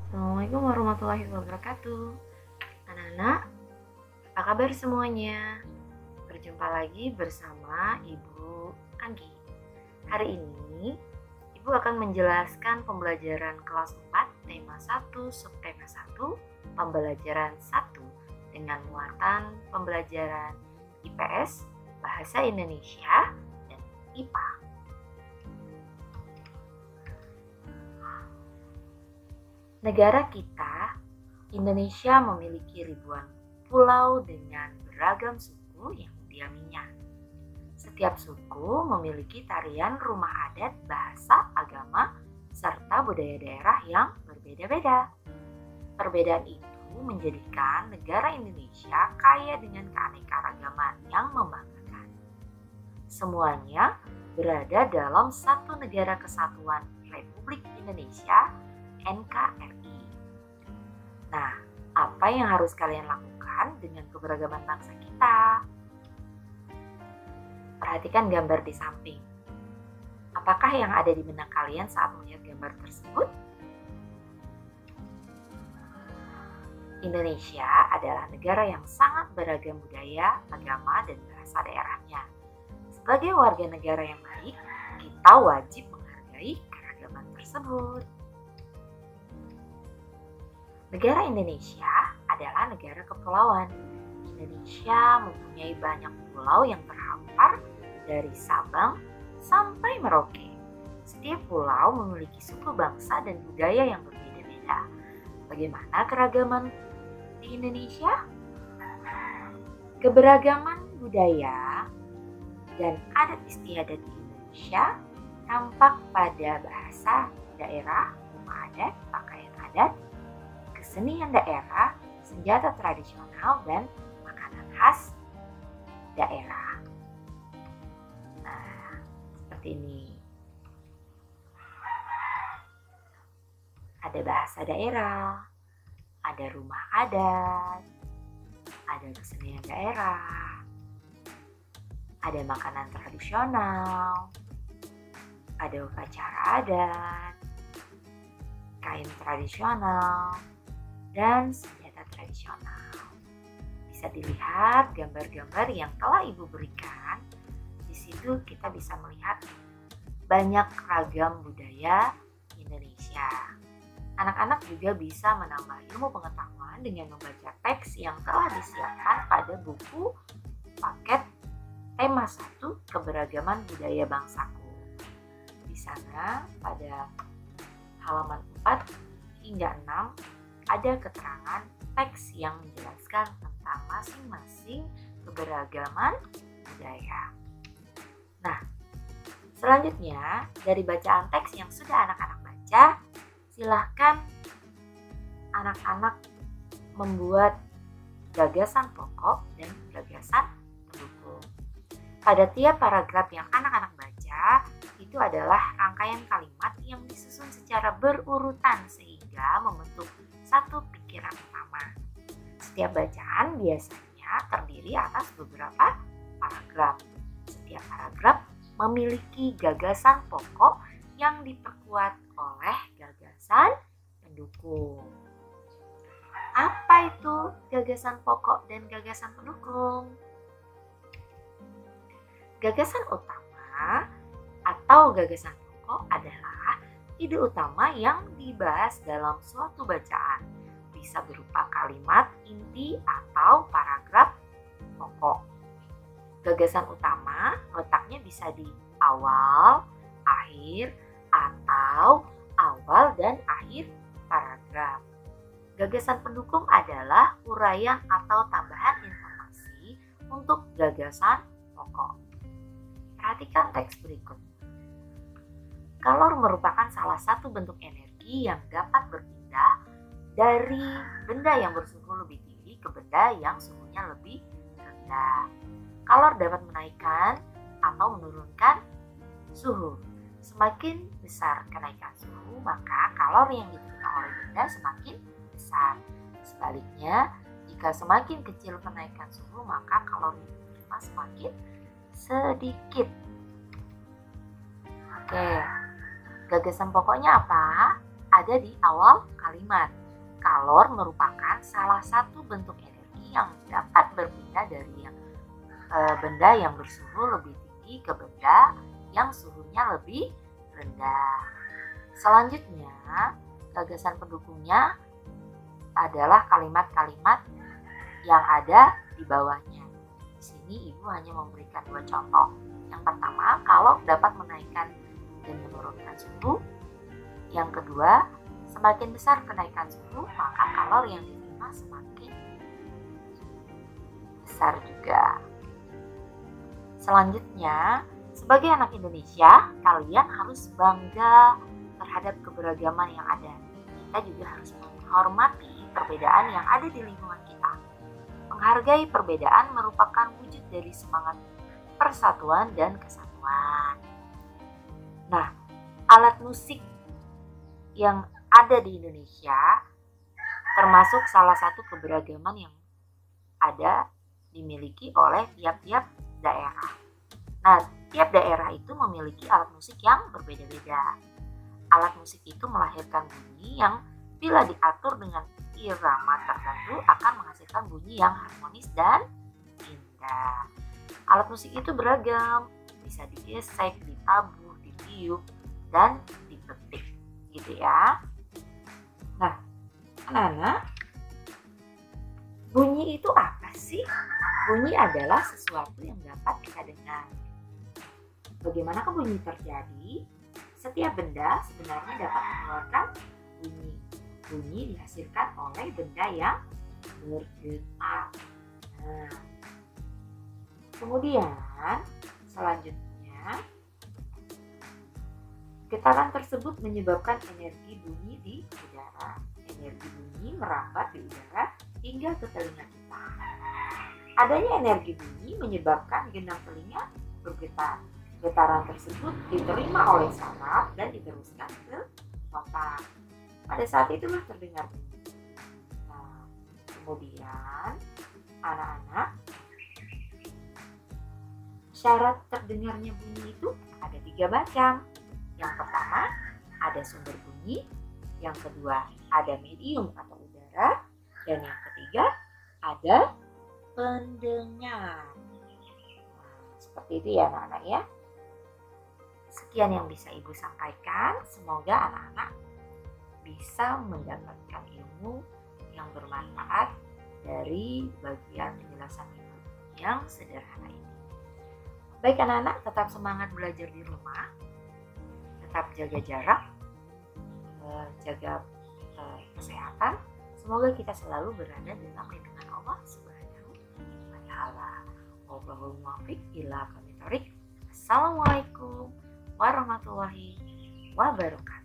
Assalamualaikum warahmatullahi wabarakatuh. Anak-anak, apa kabar semuanya? Berjumpa lagi bersama Ibu Anggi. Hari ini, Ibu akan menjelaskan pembelajaran kelas 4, tema 1, subtema 1, pembelajaran 1 dengan muatan pembelajaran IPS, Bahasa Indonesia, dan IPA. Negara kita, Indonesia, memiliki ribuan pulau dengan beragam suku yang didiaminya. Setiap suku memiliki tarian, rumah adat, bahasa, agama, serta budaya daerah yang berbeda-beda. Perbedaan itu menjadikan negara Indonesia kaya dengan keanekaragaman yang membanggakan. Semuanya berada dalam satu negara kesatuan Republik Indonesia, NKRI. Nah, apa yang harus kalian lakukan dengan keberagaman bangsa kita? Perhatikan gambar di samping. Apakah yang ada di benak kalian saat melihat gambar tersebut? Indonesia adalah negara yang sangat beragam budaya, agama, dan bahasa daerahnya. Sebagai warga negara yang baik, kita wajib menghargai keragaman tersebut. Negara Indonesia adalah negara kepulauan. Indonesia mempunyai banyak pulau yang terhampar dari Sabang sampai Merauke. Setiap pulau memiliki suku, bangsa, dan budaya yang berbeda-beda. Bagaimana keragaman di Indonesia? Keberagaman budaya dan adat istiadat di Indonesia tampak pada bahasa daerah, rumah adat, pakaian adat, kesenian daerah, senjata tradisional, dan makanan khas daerah. Nah, seperti ini. Ada bahasa daerah, ada rumah adat, ada kesenian daerah, ada makanan tradisional, ada upacara adat, kain tradisional, dan senjata tradisional. Bisa dilihat gambar-gambar yang telah Ibu berikan. Di situ kita bisa melihat banyak ragam budaya Indonesia. Anak-anak juga bisa menambah ilmu pengetahuan dengan membaca teks yang telah disiapkan pada buku paket tema 1 keberagaman budaya bangsaku. Di sana pada halaman 4 hingga 6 ada keterangan teks yang menjelaskan tentang masing-masing keberagaman budaya. Nah, selanjutnya dari bacaan teks yang sudah anak-anak baca, silahkan anak-anak membuat gagasan pokok dan gagasan pendukung. Pada tiap paragraf yang anak-anak baca, itu adalah rangkaian kalimat yang disusun secara berurutan sehingga membentuk satu pikiran utama. Setiap bacaan biasanya terdiri atas beberapa paragraf. Setiap paragraf memiliki gagasan pokok yang diperkuat oleh gagasan pendukung. Apa itu gagasan pokok dan gagasan pendukung? Gagasan utama atau gagasan pokok adalah ide utama yang dibahas dalam suatu bacaan. Bisa berupa kalimat inti atau paragraf pokok. Gagasan utama letaknya bisa di awal, akhir, atau awal dan akhir paragraf. Gagasan pendukung adalah uraian atau tambahan informasi untuk gagasan pokok. Perhatikan teks berikut. Kalor merupakan salah satu bentuk energi yang dapat berpindah dari benda yang bersuhu lebih tinggi ke benda yang suhunya lebih rendah. Kalor dapat menaikkan atau menurunkan suhu. Semakin besar kenaikan suhu, maka kalor yang diterima oleh benda semakin besar. Sebaliknya, jika semakin kecil kenaikan suhu, maka kalor yang diterima semakin sedikit. Oke, gagasan pokoknya apa? ada di awal kalimat. Kalor merupakan salah satu bentuk energi yang dapat berpindah dari benda yang bersuhu lebih tinggi ke benda yang suhunya lebih rendah. Selanjutnya, gagasan pendukungnya adalah kalimat-kalimat yang ada di bawahnya. Di sini Ibu hanya memberikan 2 contoh. Yang pertama, kalor dapat menaikkan dan menurunkan suhu. Yang kedua, semakin besar kenaikan suhu, maka kalor yang diterima semakin besar juga. Selanjutnya, sebagai anak Indonesia, kalian harus bangga terhadap keberagaman yang ada. Kita juga harus menghormati perbedaan yang ada di lingkungan kita. Menghargai perbedaan merupakan wujud dari semangat persatuan dan kesatuan. Nah, alat musik yang ada di Indonesia termasuk salah satu keberagaman yang ada dimiliki oleh tiap-tiap daerah. Nah, tiap daerah itu memiliki alat musik yang berbeda-beda. Alat musik itu melahirkan bunyi yang bila diatur dengan irama tertentu akan menghasilkan bunyi yang harmonis dan indah. Alat musik itu beragam, bisa digesek, ditabuh, ditiup, dan dipetik, gitu ya. Nah, anak-anak, bunyi itu apa sih? Bunyi adalah sesuatu yang dapat kita dengar. Bagaimanakah bunyi terjadi? Setiap benda sebenarnya dapat mengeluarkan bunyi. Bunyi dihasilkan oleh benda yang bergetar. Nah, kemudian selanjutnya, getaran tersebut menyebabkan energi bunyi di udara. Energi bunyi merambat di udara hingga ke telinga kita. Adanya energi bunyi menyebabkan gendang telinga bergetar. Getaran tersebut diterima oleh saraf dan diteruskan ke otak. Pada saat itulah terdengar bunyi. Nah, kemudian anak-anak, syarat terdengarnya bunyi itu ada 3 macam. Yang pertama, ada sumber bunyi. Yang kedua, ada medium atau udara. Dan yang ketiga, ada pendengar. Nah, seperti itu ya anak-anak ya. Sekian yang bisa Ibu sampaikan. Semoga anak-anak bisa mendapatkan ilmu yang bermanfaat dari bagian penjelasan Ibu yang sederhana ini. Baik anak-anak, tetap semangat belajar di rumah. Tetap jaga jarak, jaga kesehatan. Semoga kita selalu berada dalam lindungan Allah Subhanahu wa Ta'ala. Wallahul muwaffiq ila aqwamit thoriq. Assalamualaikum warahmatullahi wabarakatuh.